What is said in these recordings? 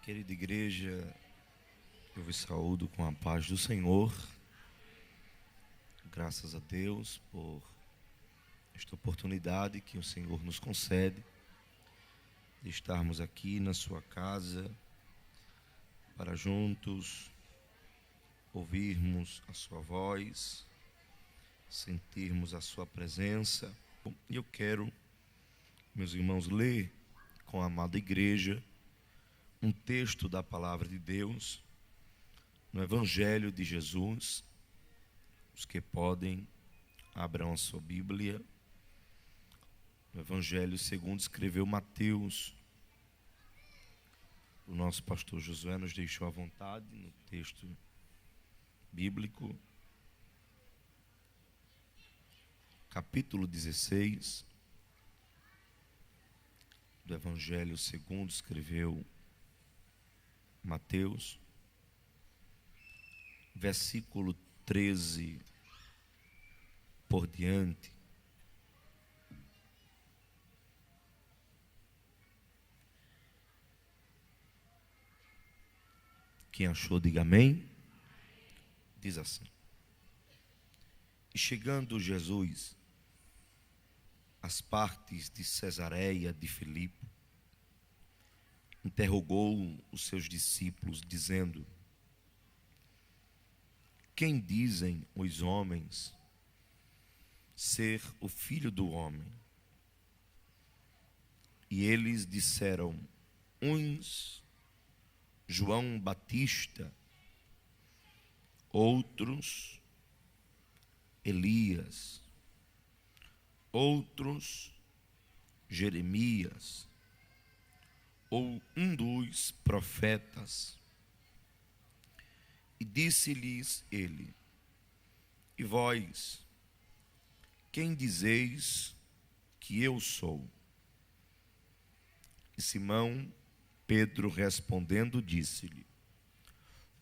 Querida igreja, eu vos saúdo com a paz do Senhor. Graças a Deus por esta oportunidade que o Senhor nos concede de estarmos aqui na sua casa para juntos ouvirmos a sua voz, sentirmos a sua presença. E eu quero, meus irmãos, ler com a amada igreja um texto da palavra de Deus no Evangelho de Jesus. Os que podem, abram a sua Bíblia. O Evangelho segundo escreveu Mateus. O nosso pastor Josué nos deixou à vontade no texto bíblico. Capítulo 16 do Evangelho segundo escreveu Mateus, versículo 13 por diante. Quem achou, diga amém. Diz assim: E chegando Jesus às partes de Cesareia de Filipe, interrogou os seus discípulos, dizendo: Quem dizem os homens ser o Filho do Homem? E eles disseram: uns, João Batista, outros, Elias, outros, Jeremias, ou um dos profetas. E disse-lhes ele: E vós, quem dizeis que eu sou? E Simão Pedro respondendo disse-lhe: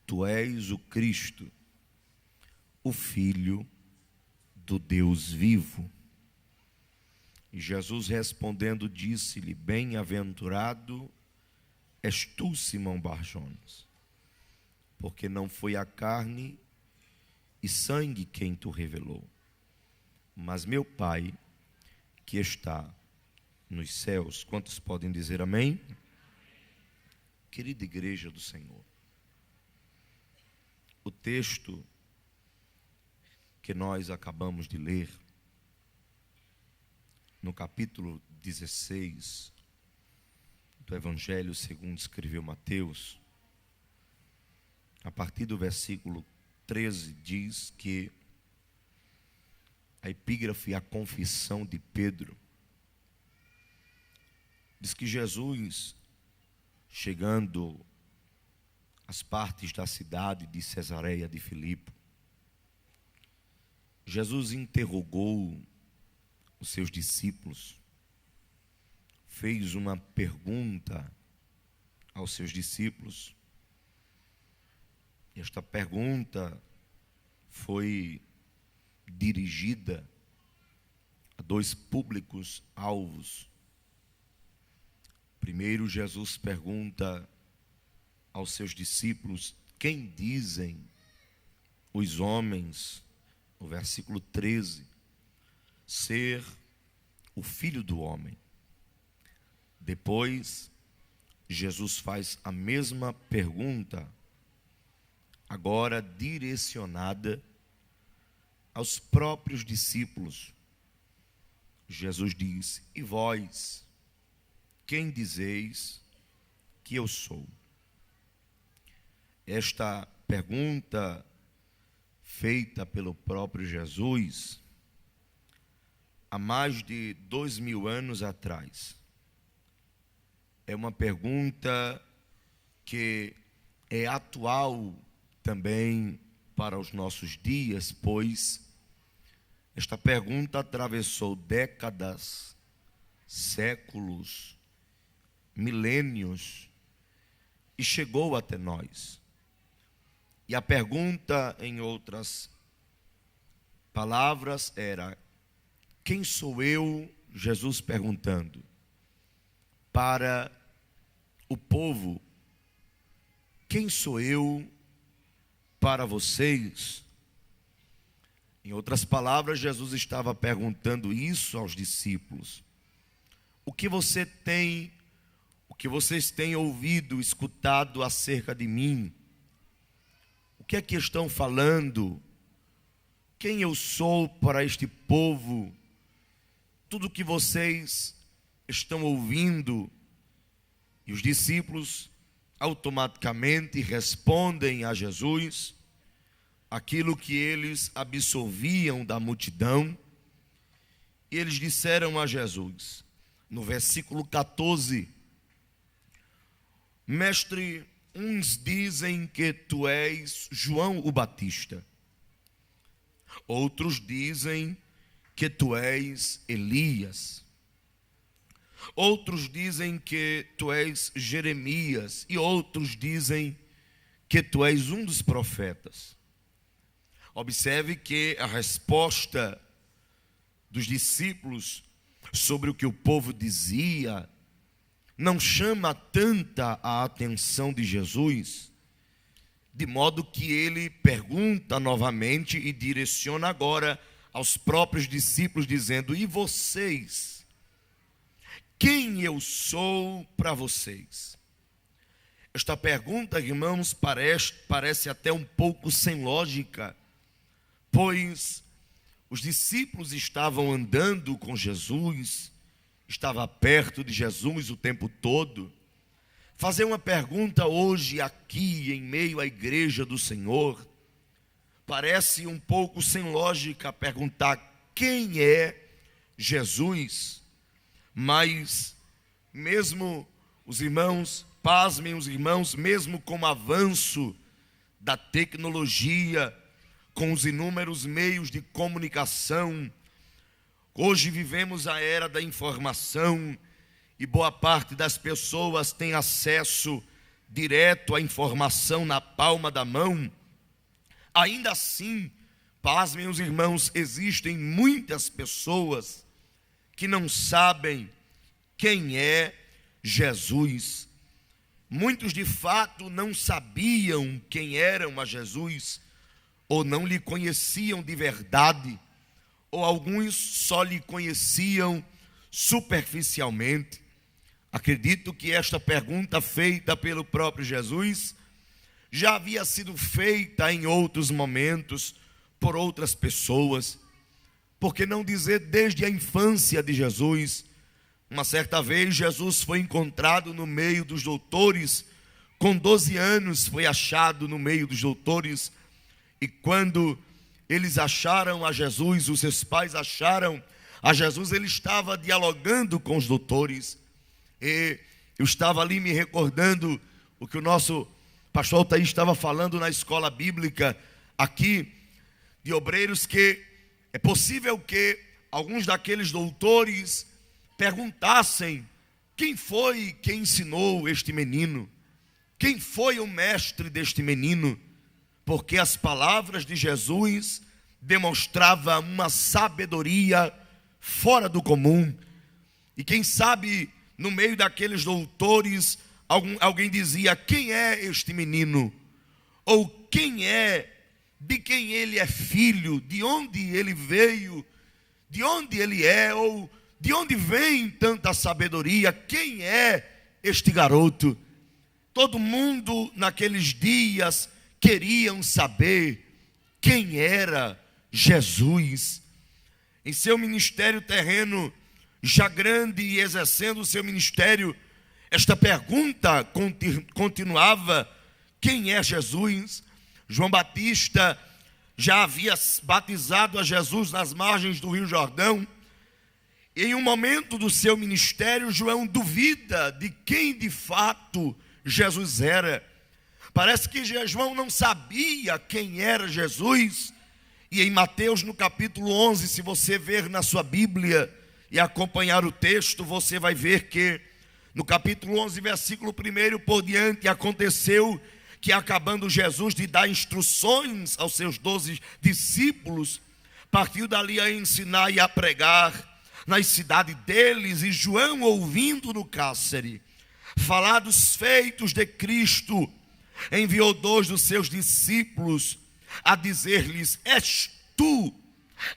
Tu és o Cristo, o Filho do Deus vivo. E Jesus respondendo disse-lhe: Bem-aventurado és tu, Simão Barjonas, porque não foi a carne e sangue quem tu revelou, mas meu Pai que está nos céus. Quantos podem dizer amém? Querida igreja do Senhor, o texto que nós acabamos de ler, no capítulo 16 do Evangelho segundo escreveu Mateus, a partir do versículo 13, diz que a epígrafe, a confissão de Pedro, diz que Jesus, chegando às partes da cidade de Cesareia de Filipe, Jesus interrogou os seus discípulos, fez uma pergunta aos seus discípulos. Esta pergunta foi dirigida a dois públicos alvos. Primeiro, Jesus pergunta aos seus discípulos: Quem dizem os homens, no versículo 13, ser o Filho do Homem? Depois, Jesus faz a mesma pergunta, agora direcionada aos próprios discípulos. Jesus diz: E vós, quem dizeis que eu sou? Esta pergunta, feita pelo próprio Jesus, há mais de 2000 anos atrás, é uma pergunta que é atual também para os nossos dias, pois esta pergunta atravessou décadas, séculos, milênios e chegou até nós. E a pergunta, em outras palavras, era: quem sou eu? Jesus perguntando para o povo quem sou eu para vocês? Em outras palavras, Jesus estava perguntando isso aos discípulos. O que vocês têm ouvido, escutado acerca de mim? O que é que estão falando? Quem eu sou para este povo? Tudo que vocês estão ouvindo. E os discípulos automaticamente respondem a Jesus aquilo que eles absorviam da multidão. E eles disseram a Jesus, no versículo 14: Mestre, uns dizem que tu és João o Batista, outros dizem que tu és Elias, outros dizem que tu és Jeremias, e outros dizem que tu és um dos profetas. Observe que a resposta dos discípulos sobre o que o povo dizia não chama tanta a atenção de Jesus, de modo que ele pergunta novamente e direciona agora aos próprios discípulos, dizendo: e vocês? Quem eu sou para vocês? Esta pergunta, irmãos, parece até um pouco sem lógica, pois os discípulos estavam andando com Jesus, estava perto de Jesus o tempo todo. Fazer uma pergunta hoje aqui em meio à igreja do Senhor parece um pouco sem lógica, perguntar quem é Jesus. Mas mesmo os irmãos, pasmem os irmãos, mesmo com o avanço da tecnologia, com os inúmeros meios de comunicação, hoje vivemos a era da informação e boa parte das pessoas tem acesso direto à informação na palma da mão. Ainda assim, pasmem os irmãos, existem muitas pessoas que não sabem quem é Jesus. Muitos de fato não sabiam quem eram a Jesus, ou não lhe conheciam de verdade, ou alguns só lhe conheciam superficialmente. Acredito que esta pergunta feita pelo próprio Jesus já havia sido feita em outros momentos por outras pessoas. Por que não dizer desde a infância de Jesus? Uma certa vez Jesus foi encontrado no meio dos doutores, com 12 anos foi achado no meio dos doutores, e quando eles acharam a Jesus, os seus pais acharam a Jesus, ele estava dialogando com os doutores. E eu estava ali me recordando o que o nosso pastor Altair estava falando na escola bíblica aqui, de obreiros, que é possível que alguns daqueles doutores perguntassem: quem foi que ensinou este menino? Quem foi o mestre deste menino? Porque as palavras de Jesus demonstravam uma sabedoria fora do comum. E quem sabe, no meio daqueles doutores, alguém dizia: quem é este menino? Ou quem é, de quem ele é filho, de onde ele veio, de onde ele é, ou de onde vem tanta sabedoria? Quem é este garoto? Todo mundo naqueles dias queriam saber quem era Jesus. Em seu ministério terreno, já grande e exercendo o seu ministério, esta pergunta continuava: quem é Jesus? João Batista já havia batizado a Jesus nas margens do Rio Jordão. Em um momento do seu ministério, João duvida de quem de fato Jesus era. Parece que João não sabia quem era Jesus. E em Mateus, no capítulo 11, se você ver na sua Bíblia e acompanhar o texto, você vai ver que no capítulo 11, versículo 1 por diante, aconteceu que, acabando Jesus de dar instruções aos seus 12 discípulos, partiu dali a ensinar e a pregar nas cidades deles. E João, ouvindo no cárcere falar dos feitos de Cristo, enviou 2 dos seus discípulos a dizer-lhes: és tu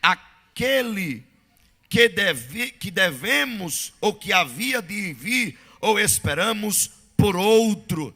aquele que devemos, ou que havia de vir, ou esperamos por outro?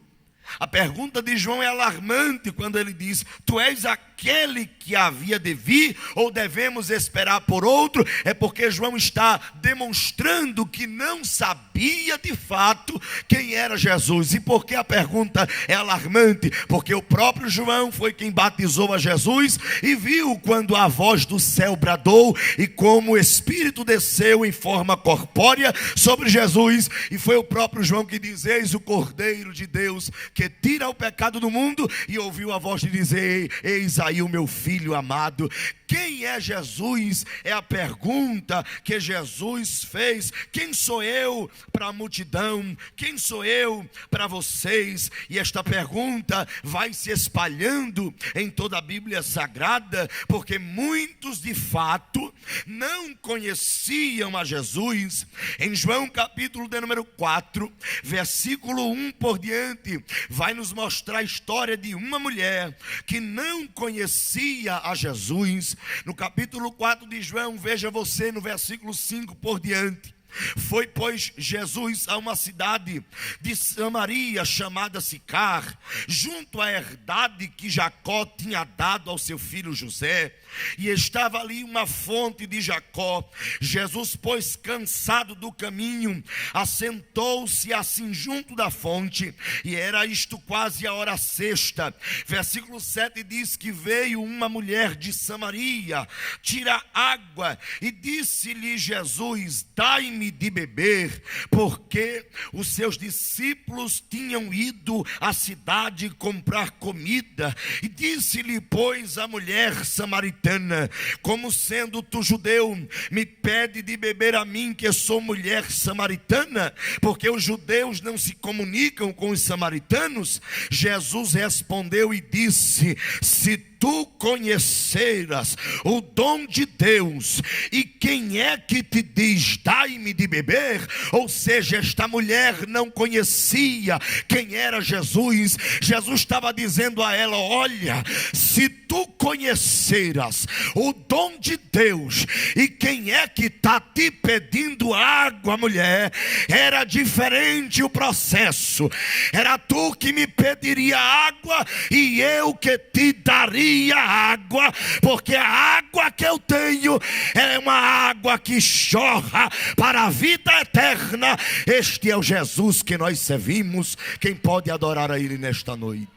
A pergunta de João é alarmante quando ele diz: tu és aquele que havia de vir, ou devemos esperar por outro? É porque João está demonstrando que não sabia de fato quem era Jesus. E por que a pergunta é alarmante? Porque o próprio João foi quem batizou a Jesus e viu quando a voz do céu bradou e como o Espírito desceu em forma corpórea sobre Jesus. E foi o próprio João que diz: eis o Cordeiro de Deus que tira o pecado do mundo, e ouviu a voz de dizer: eis aí o meu filho amado. Quem é Jesus? É a pergunta que Jesus fez. Quem sou eu para a multidão? Quem sou eu para vocês? E esta pergunta vai se espalhando em toda a Bíblia Sagrada, porque muitos de fato não conheciam a Jesus. Em João capítulo de número 4, versículo 1 por diante, vai nos mostrar a história de uma mulher que não conhecia a Jesus. No capítulo 4 de João, veja você no versículo 5 por diante: foi, pois, Jesus a uma cidade de Samaria chamada Sicar, junto à herdade que Jacó tinha dado ao seu filho José, e estava ali uma fonte de Jacó. Jesus, pois, cansado do caminho, assentou-se assim junto da fonte, e era isto quase a hora sexta. Versículo 7 diz que veio uma mulher de Samaria tirar água, e disse-lhe Jesus: dai-me de beber, porque os seus discípulos tinham ido à cidade comprar comida. E disse-lhe, pois, a mulher samaritana: como sendo tu judeu, me pede de beber a mim, que sou mulher samaritana? Porque os judeus não se comunicam com os samaritanos. Jesus respondeu e disse: se tu conheceras o dom de Deus, e quem é que te diz: dai-me de beber? Ou seja, esta mulher não conhecia quem era Jesus. Jesus estava dizendo a ela: olha, se tu conheceras o dom de Deus, e quem é que está te pedindo água, mulher, era diferente o processo. Era tu que me pediria água, e eu que te daria água, porque a água que eu tenho é uma água que jorra para a vida eterna. Este é o Jesus que nós servimos. Quem pode adorar a Ele nesta noite?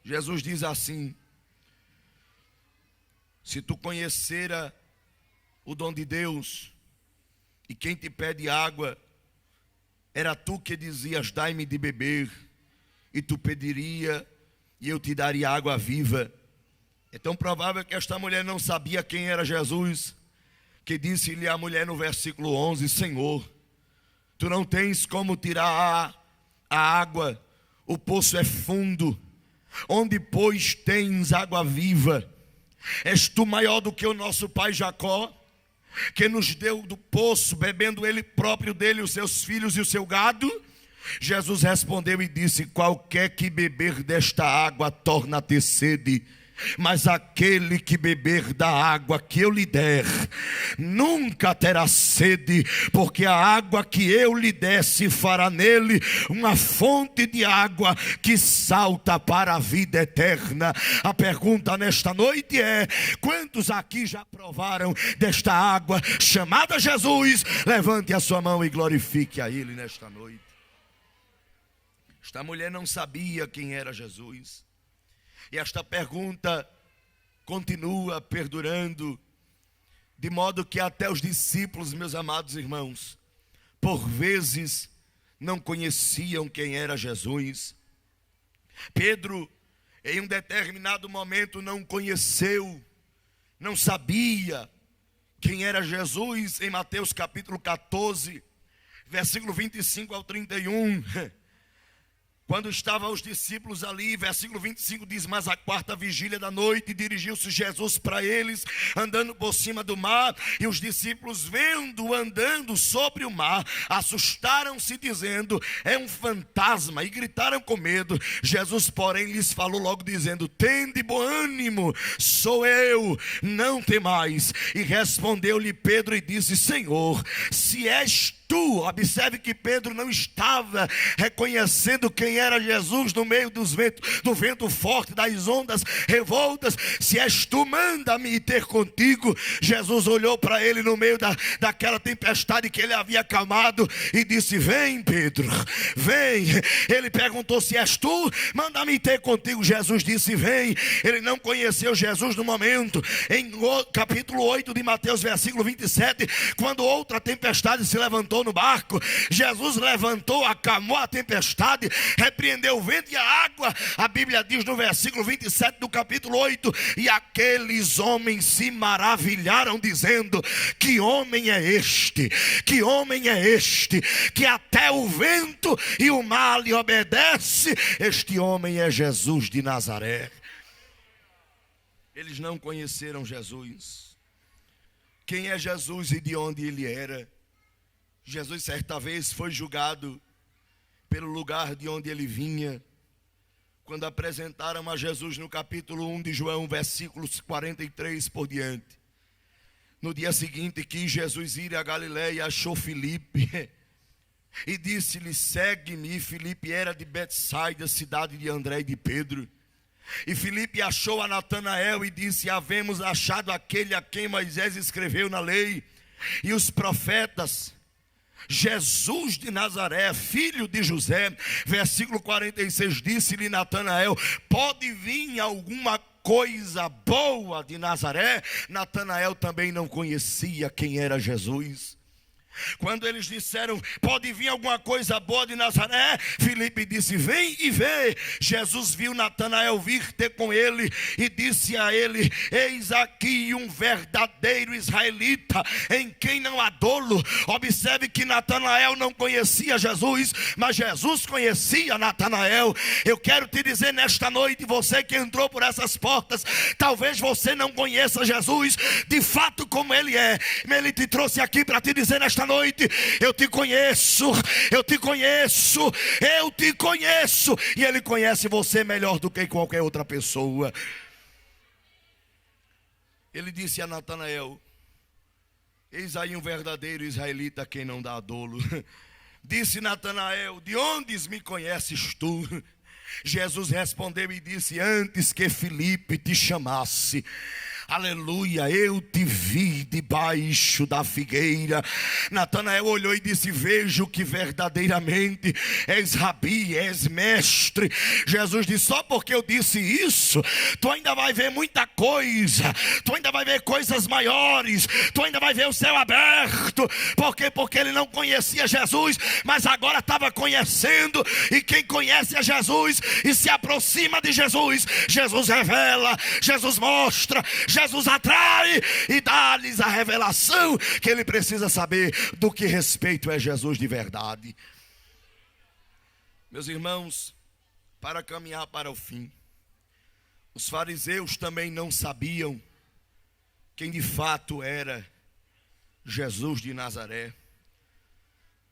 Jesus diz assim: se tu conhecera o dom de Deus, e quem te pede água, era tu que dizias: dai-me de beber, e tu pediria, e eu te daria água viva. É tão provável que esta mulher não sabia quem era Jesus, que disse-lhe a mulher no versículo 11: Senhor, tu não tens como tirar a água, o poço é fundo, onde pois tens água viva? És tu maior do que o nosso pai Jacó, que nos deu do poço, bebendo ele próprio dele, os seus filhos e o seu gado? Jesus respondeu e disse: qualquer que beber desta água torna a ter sede, mas aquele que beber da água que eu lhe der nunca terá sede, porque a água que eu lhe der se fará nele uma fonte de água que salta para a vida eterna. A pergunta nesta noite é: quantos aqui já provaram desta água chamada Jesus? Levante a sua mão e glorifique a Ele nesta noite. Esta mulher não sabia quem era Jesus, e esta pergunta continua perdurando, de modo que até os discípulos, meus amados irmãos, por vezes não conheciam quem era Jesus. Pedro, em um determinado momento, não conheceu, não sabia quem era Jesus. Em Mateus capítulo 14, versículo 25 ao 31, Quando estavam os discípulos ali, versículo 25 diz: mas a quarta vigília da noite, dirigiu-se Jesus para eles, andando por cima do mar, e os discípulos, vendo andando sobre o mar, assustaram-se, dizendo: é um fantasma, e gritaram com medo. Jesus, porém, lhes falou logo, dizendo: tende bom ânimo, sou eu, não temais. E respondeu-lhe Pedro e disse: Senhor, se és tu. Observe que Pedro não estava reconhecendo quem era Jesus no meio do vento forte, das ondas revoltas. Se és tu, manda-me ir ter contigo. Jesus olhou para ele no meio daquela tempestade que ele havia acalmado e disse: vem, Pedro, vem. Ele perguntou: se és tu, manda-me ir ter contigo. Jesus disse: vem. Ele não conheceu Jesus no momento. Em capítulo 8 de Mateus, versículo 27, quando outra tempestade se levantou no barco, Jesus levantou, acalmou a tempestade, repreendeu o vento e a água. A Bíblia diz no versículo 27 do capítulo 8: e aqueles homens se maravilharam, dizendo: que homem é este? Que homem é este? Que até o vento e o mar lhe obedece. Este homem é Jesus de Nazaré. Eles não conheceram Jesus. Quem é Jesus e de onde ele era? Jesus certa vez foi julgado pelo lugar de onde ele vinha. Quando apresentaram a Jesus no capítulo 1 de João, versículos 43 por diante. No dia seguinte quis Jesus ir a Galiléia, achou Filipe e disse-lhe: segue-me. E Filipe era de Betsaida, cidade de André e de Pedro. E Filipe achou a Natanael e disse: havemos achado aquele a quem Moisés escreveu na lei e os profetas, Jesus de Nazaré, filho de José. Versículo 46, disse-lhe Natanael: pode vir alguma coisa boa de Nazaré? Natanael também não conhecia quem era Jesus. Quando eles disseram: pode vir alguma coisa boa de Nazaré, Filipe disse: vem e vê. Jesus viu Natanael vir ter com ele e disse a ele: eis aqui um verdadeiro israelita, em quem não há dolo. Observe que Natanael não conhecia Jesus, mas Jesus conhecia Natanael. Eu quero te dizer nesta noite, você que entrou por essas portas, talvez você não conheça Jesus de fato como ele é, mas ele te trouxe aqui para te dizer nesta noite: eu te conheço, eu te conheço, eu te conheço. E ele conhece você melhor do que qualquer outra pessoa. Ele disse a Natanael: eis aí um verdadeiro israelita, quem não dá dolo. Disse Natanael: de onde me conheces tu? Jesus respondeu e disse: antes que Filipe te chamasse, aleluia, eu te vi debaixo da figueira. Natanael olhou e disse: vejo que verdadeiramente és rabi, és mestre. Jesus disse: só porque eu disse isso, tu ainda vai ver muita coisa, tu ainda vai ver coisas maiores, tu ainda vai ver o céu aberto. Por quê? Porque ele não conhecia Jesus, mas agora estava conhecendo. E quem conhece a Jesus e se aproxima de Jesus, Jesus revela, Jesus mostra, Jesus atrai e dá-lhes a revelação que ele precisa saber do que respeito é Jesus de verdade. Meus irmãos, para caminhar para o fim, os fariseus também não sabiam quem de fato era Jesus de Nazaré.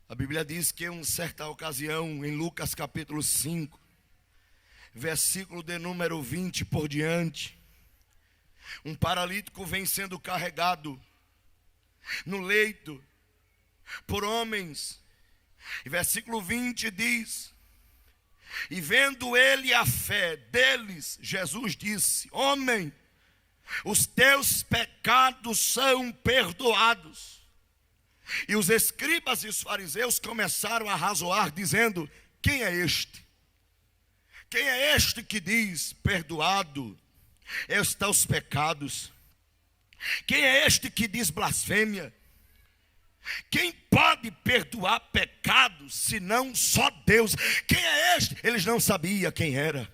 A Bíblia diz que em uma certa ocasião, em Lucas capítulo 5, versículo de número 20 por diante, um paralítico vem sendo carregado no leito por homens. E versículo 20 diz: e vendo ele a fé deles, Jesus disse: homem, os teus pecados são perdoados. E os escribas e os fariseus começaram a razoar, dizendo: quem é este? Quem é este que diz: perdoado estão os pecados? Quem é este que diz blasfêmia? Quem pode perdoar pecados senão só Deus? Quem é este? Eles não sabiam quem era.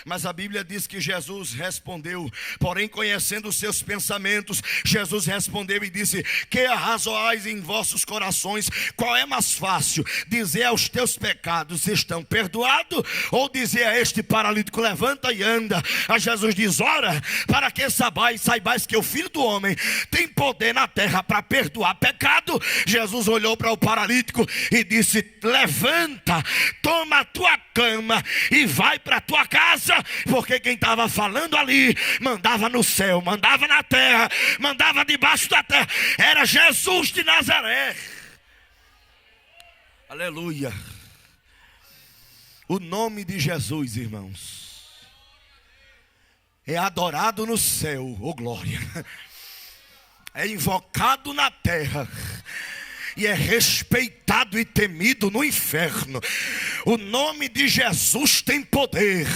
Mas a Bíblia diz que Jesus respondeu, porém conhecendo os seus pensamentos, Jesus respondeu e disse: que arrazoais em vossos corações? Qual é mais fácil, dizer aos teus pecados estão perdoados, ou dizer a este paralítico levanta e anda? A Jesus diz: ora, para que saibais que o Filho do Homem tem poder na terra para perdoar pecado. Jesus olhou para o paralítico e disse: levanta, toma a tua cama e vai para a tua casa. Porque quem estava falando ali mandava no céu, mandava na terra, mandava debaixo da terra. Era Jesus de Nazaré. Aleluia. O nome de Jesus, irmãos, é adorado no céu, oh glória, é invocado na terra e é respeitado e temido no inferno. O nome de Jesus tem poder.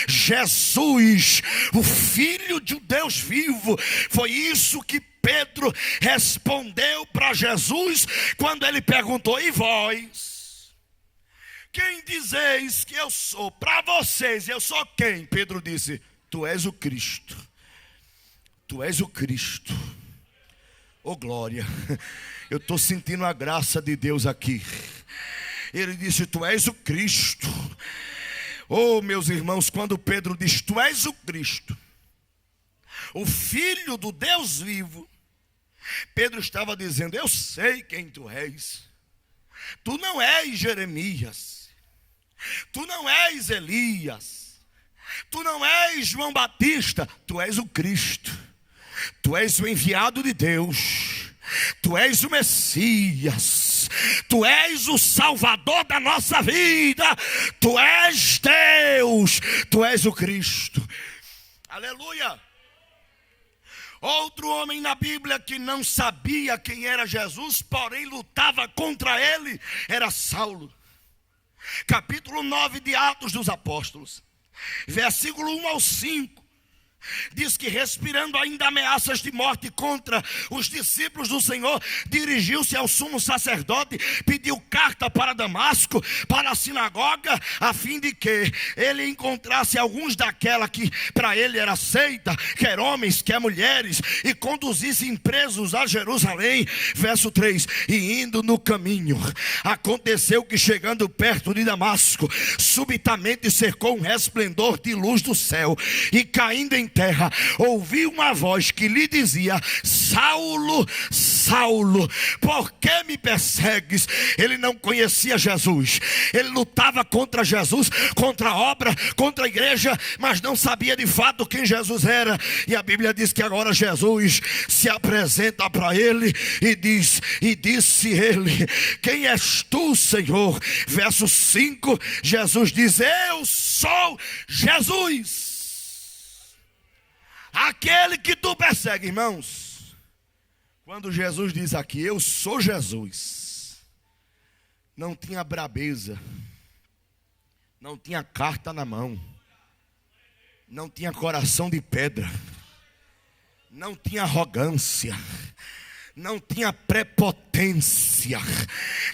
Jesus, o Filho de Deus vivo. Foi isso que Pedro respondeu para Jesus quando ele perguntou: e vós, quem dizeis que eu sou? Para vocês, eu sou quem? Pedro disse: tu és o Cristo. Tu és o Cristo. Oh glória, eu estou sentindo a graça de Deus aqui. Ele disse: tu és o Cristo. Oh meus irmãos, quando Pedro diz tu és o Cristo, o Filho do Deus vivo, Pedro estava dizendo: eu sei quem tu és. Tu não és Jeremias, tu não és Elias, tu não és João Batista, tu és o Cristo. Tu és o enviado de Deus, tu és o Messias, tu és o Salvador da nossa vida, tu és Deus, tu és o Cristo. Aleluia. Outro homem na Bíblia que não sabia quem era Jesus, porém lutava contra ele, era Saulo. Capítulo 9 de Atos dos Apóstolos, versículo 1 ao 5. Diz que, respirando ainda ameaças de morte contra os discípulos do Senhor, dirigiu-se ao sumo sacerdote, pediu carta para Damasco, para a sinagoga, a fim de que ele encontrasse alguns daquela que para ele era seita, quer homens, quer mulheres, e conduzissem presos a Jerusalém. Verso 3: e indo no caminho, aconteceu que, chegando perto de Damasco, subitamente cercou um resplendor de luz do céu, e caindo em terra, ouviu uma voz que lhe dizia: Saulo, Saulo, por que me persegues? Ele não conhecia Jesus, ele lutava contra Jesus, contra a obra, contra a igreja, mas não sabia de fato quem Jesus era. E a Bíblia diz que agora Jesus se apresenta para ele e diz: e disse ele: quem és tu, Senhor? Verso 5, Jesus diz: eu sou Jesus, aquele que tu persegue. Irmãos, quando Jesus diz aqui: eu sou Jesus, não tinha brabeza, não tinha carta na mão, não tinha coração de pedra, não tinha arrogância, não tinha prepotência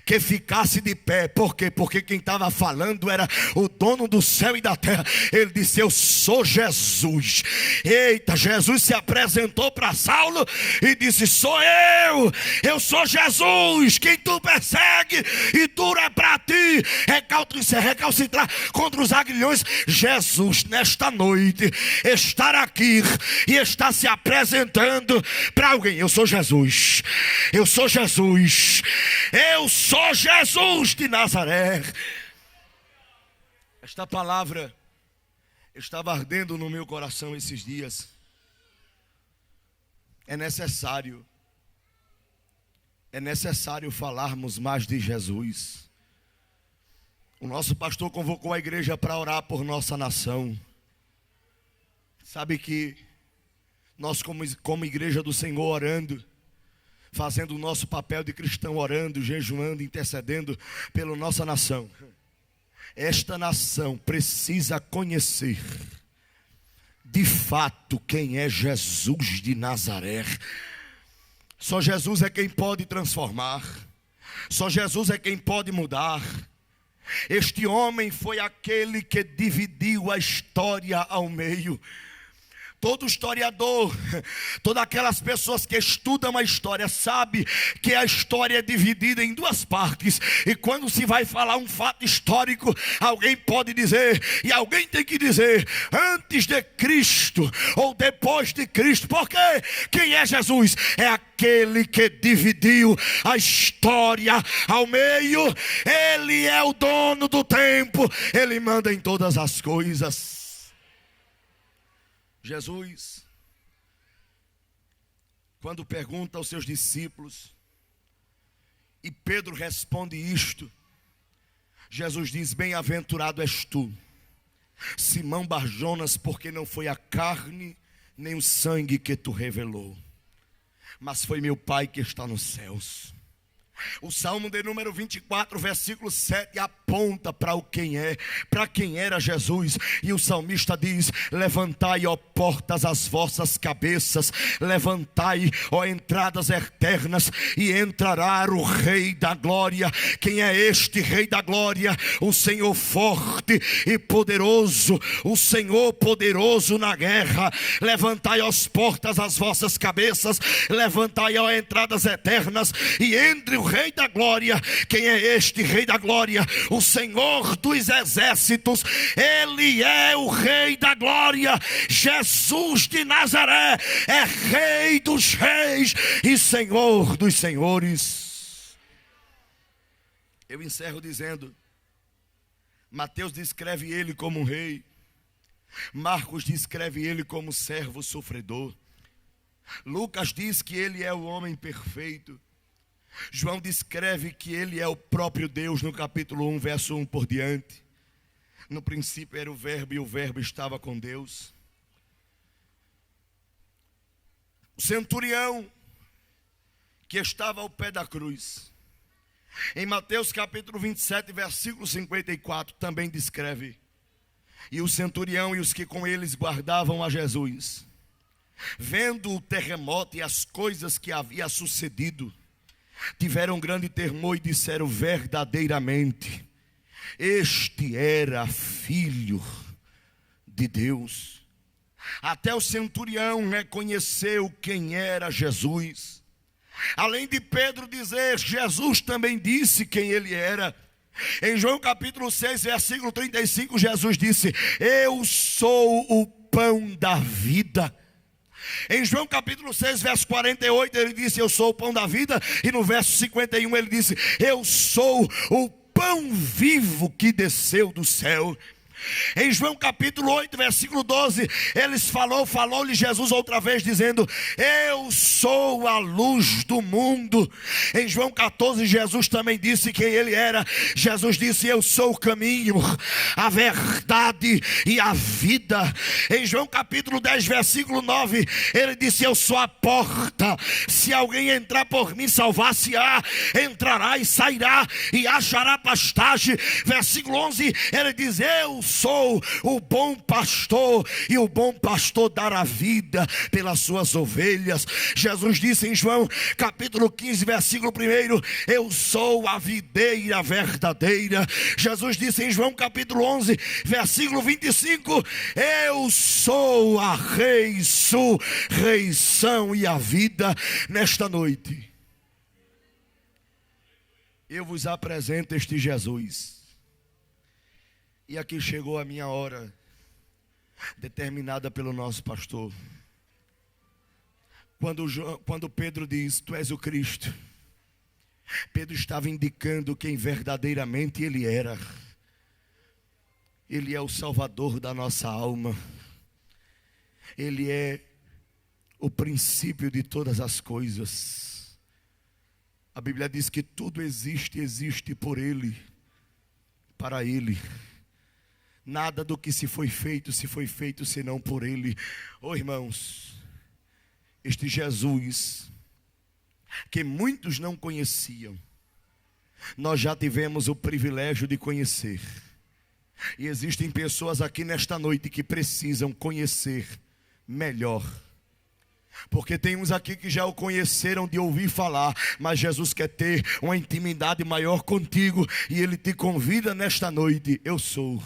que ficasse de pé. Por quê? Porque quem estava falando era o dono do céu e da terra. Ele disse: eu sou Jesus. Eita, Jesus se apresentou para Saulo e disse: sou eu sou Jesus, quem tu persegue, e duro é para ti recalcitrar contra os aguilhões. Jesus nesta noite está aqui e está se apresentando para alguém: eu sou Jesus, eu sou Jesus, eu sou Jesus de Nazaré. Esta palavra estava ardendo no meu coração esses dias. É necessário falarmos mais de Jesus. O nosso pastor convocou a igreja para orar por nossa nação. Sabe que nós, como igreja do Senhor, orando, fazendo o nosso papel de cristão, orando, jejuando, intercedendo pela nossa nação, esta nação precisa conhecer de fato quem é Jesus de Nazaré. Só Jesus é quem pode transformar, só Jesus é quem pode mudar. Este homem foi aquele que dividiu a história ao meio. Todo historiador, todas aquelas pessoas que estudam a história, sabe que a história é dividida em duas partes. E quando se vai falar um fato histórico, alguém pode dizer, e alguém tem que dizer, antes de Cristo ou depois de Cristo. Porque quem é Jesus? É aquele que dividiu a história ao meio. Ele é o dono do tempo, ele manda em todas as coisas. Jesus, quando pergunta aos seus discípulos, e Pedro responde isto, Jesus diz: bem-aventurado és tu, Simão Barjonas, porque não foi a carne nem o sangue que tu revelou, mas foi meu Pai que está nos céus. O Salmo de número 24, versículo 7 aponta para quem era Jesus. E o salmista diz: levantai, ó portas, as vossas cabeças, levantai, ó entradas eternas, e entrará o Rei da Glória. Quem é este Rei da Glória? O Senhor forte e poderoso, o Senhor poderoso na guerra. Levantai, ó portas, as vossas cabeças, levantai, ó entradas eternas, e entre o Rei da Glória. Quem é este Rei da Glória? O Senhor dos exércitos. Ele é o Rei da Glória. Jesus de Nazaré é Rei dos reis e Senhor dos senhores. Eu encerro dizendo: Mateus descreve ele como um rei, Marcos descreve ele como servo sofredor, Lucas diz que ele é o homem perfeito, João descreve que ele é o próprio Deus no capítulo 1, verso 1 por diante. No princípio era o verbo, e o verbo estava com Deus. O centurião que estava ao pé da cruz, em Mateus capítulo 27, versículo 54, também descreve: e o centurião e os que com eles guardavam a Jesus, vendo o terremoto e as coisas que havia sucedido, tiveram grande temor e disseram: verdadeiramente este era filho de Deus. Até o centurião reconheceu quem era Jesus. Além de Pedro dizer, Jesus também disse quem ele era. Em João capítulo 6, versículo 35, Jesus disse: eu sou o pão da vida. Em João capítulo 6, verso 48, ele disse: eu sou o pão da vida. E no verso 51 ele disse: eu sou o pão vivo que desceu do céu. Em João capítulo 8, versículo 12, falou-lhe Jesus outra vez dizendo: eu sou a luz do mundo. Em João 14, Jesus também disse quem ele era. Jesus disse: eu sou o caminho, a verdade e a vida. Em João capítulo 10, versículo 9, ele disse: eu sou a porta, se alguém entrar por mim, salvar-se-á, entrará e sairá e achará pastagem. Versículo 11, ele diz: eu sou o bom pastor, e o bom pastor dará a vida pelas suas ovelhas. Jesus disse em João capítulo 15, versículo 1: eu sou a videira verdadeira. Jesus disse em João capítulo 11, versículo 25: eu sou a ressurreição e a vida. Nesta noite eu vos apresento este Jesus. E aqui chegou a minha hora, determinada pelo nosso pastor. Quando Pedro diz: tu és o Cristo, Pedro estava indicando quem verdadeiramente ele era. Ele é o Salvador da nossa alma. Ele é o princípio de todas as coisas. A Bíblia diz que tudo existe por Ele, para Ele. Nada do que se foi feito senão por Ele. Oh irmãos, este Jesus, que muitos não conheciam, nós já tivemos o privilégio de conhecer. E existem pessoas aqui nesta noite que precisam conhecer melhor. Porque tem uns aqui que já o conheceram de ouvir falar, mas Jesus quer ter uma intimidade maior contigo, e Ele te convida nesta noite. Eu sou.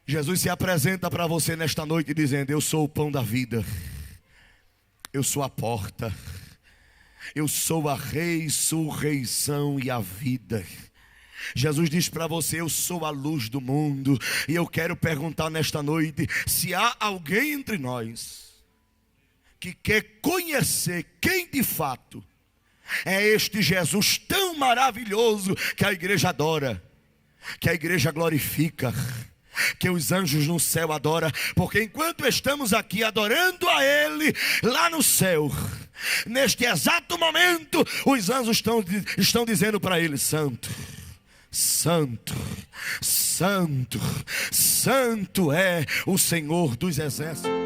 Jesus se apresenta para você nesta noite dizendo: eu sou o pão da vida, eu sou a porta, eu sou a ressurreição e a vida. Jesus diz para você: eu sou a luz do mundo. E eu quero perguntar nesta noite, se há alguém entre nós que quer conhecer quem de fato é este Jesus tão maravilhoso que a igreja adora, que a igreja glorifica, que os anjos no céu adoram. Porque enquanto estamos aqui adorando a Ele lá no céu, neste exato momento os anjos estão dizendo para Ele: Santo, Santo, Santo, Santo é o Senhor dos exércitos.